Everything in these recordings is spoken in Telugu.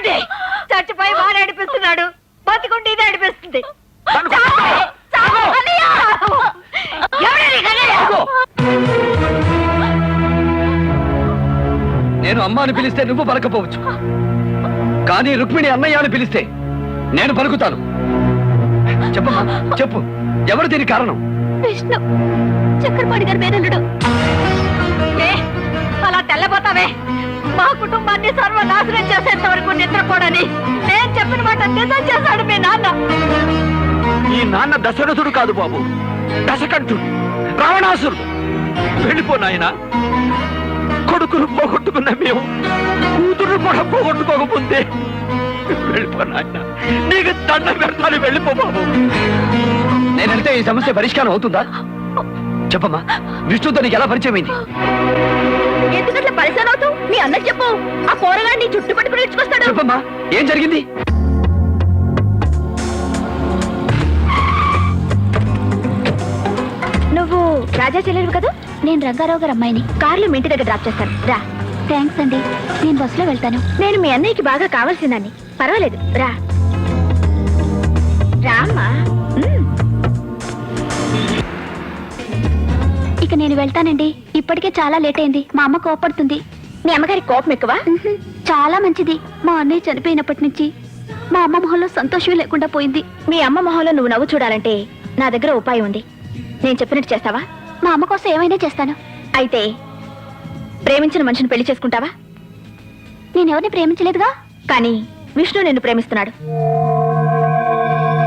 ఆగండి. చచ్చిపోయి బాగా నడిపిస్తున్నాడు, బతికుండి ఇది నడిపిస్తుంది. నేను అమ్మ అని పిలిస్తే నువ్వు పలకపోవచ్చు, కానీ రుక్మిణి అన్నయ్య అని పిలిస్తే నేను పలుకుతాను. చెప్పమ్మా, చెప్పు, ఎవరు దీనికి కారణం? విష్ణు, చక్రపాణి గారి మేనల్లుడు. అలా తెల్లబోతావే, మా కుటుంబాన్ని సర్వనాశనం చేసేంత వరకు నిద్రపోడని నేను చెప్పిన మాట నిజం చేశాడు మీ నాన్న. ఈ నాన్న దశరథుడు కాదు బాబు, దశకంఠుడు, రావణాసురుడు. వెళ్ళిపో నాయనా. కొడుకును పోగొట్టుకున్న మేము కూతురు కూడా పోగొట్టుకోకపోతే వెళ్ళిపో నాయన. నీకు దండం పెడతాను, వెళ్ళిపో బాబు. నేనంటే ఈ సమస్య పరిష్కారం అవుతుందా? చెప్పమ్మా, విష్ణుతో నీకు ఎలా పరిచయం అయింది? ఎందుకట్లా పరిచయం అవుతావు? మీ అన్నకి చెప్పు, ఆ పోరగాడిని చుట్టు పట్టుకుని ఇచ్చుకొస్తాడు. చెప్పమ్మా, ఏం జరిగింది? నువ్వు రాజా చెల్లెలు కదా? నేను రంగారావు గారు అమ్మాయిని. కార్లో మీ ఇంటి దగ్గర డ్రాప్ చేస్తాను, రా. థ్యాంక్స్ అండి, నేను బస్సులో వెళ్తాను. నేను మీ అన్నయ్యకి బాగా కావాల్సిందాన్ని. పర్వాలేదు, రా రామ్మా. ఇక నేను వెళ్తానండి, ఇప్పటికే చాలా లేట్ అయింది. మా అమ్మ కోపడుతుంది. మీ అమ్మగారి కోపం ఎక్కువ? చాలా మంచిది. మా అన్నయ్య చనిపోయినప్పటి నుంచి మా అమ్మ మొహంలో సంతోషం లేకుండా పోయింది. మీ అమ్మ మొహంలో నువ్వు నవ్వు చూడాలంటే నా దగ్గర ఉపాయం ఉంది. నేను చెప్పినట్టు చేస్తావా? మా అమ్మ కోసం ఏమైనా చేస్తాను. అయితే ప్రేమించిన మనిషిని పెళ్లి చేసుకుంటావా? నేనెవరిని ప్రేమించలేదుగా, కానీ విష్ణు నిన్ను ప్రేమిస్తున్నాడు.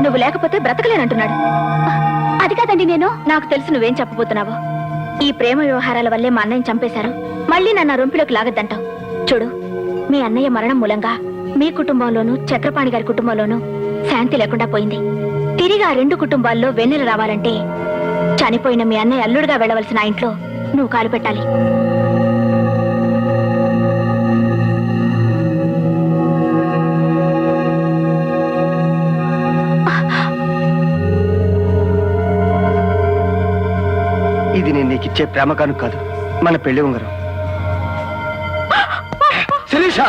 నువ్వు లేకపోతే బ్రతకలేనంటున్నాడు. అది కాదండి, నాకు తెలుసు నువ్వేం చెప్పబోతున్నావో. ఈ ప్రేమ వ్యవహారాల వల్లే మా అన్నయ్యని చంపేశారు. మళ్ళీ నన్ను రొంపిలోకి లాగద్దంటావు. చూడు, మీ అన్నయ్య మరణం మూలంగా మీ కుటుంబంలోనూ చక్రపాణి గారి కుటుంబంలోనూ శాంతి లేకుండా పోయింది. తిరిగి ఆ రెండు కుటుంబాల్లో వెన్నెల రావాలంటే చనిపోయిన మీ అన్నయ్య అల్లుడుగా వెళ్ళవలసిన ఆ ఇంట్లో నువ్వు కాలు పెట్టాలి. ఇది నేను నీకు ఇచ్చే ప్రేమ కానుక కాదు, మన పెళ్లి ఉంగరం. శిరీష!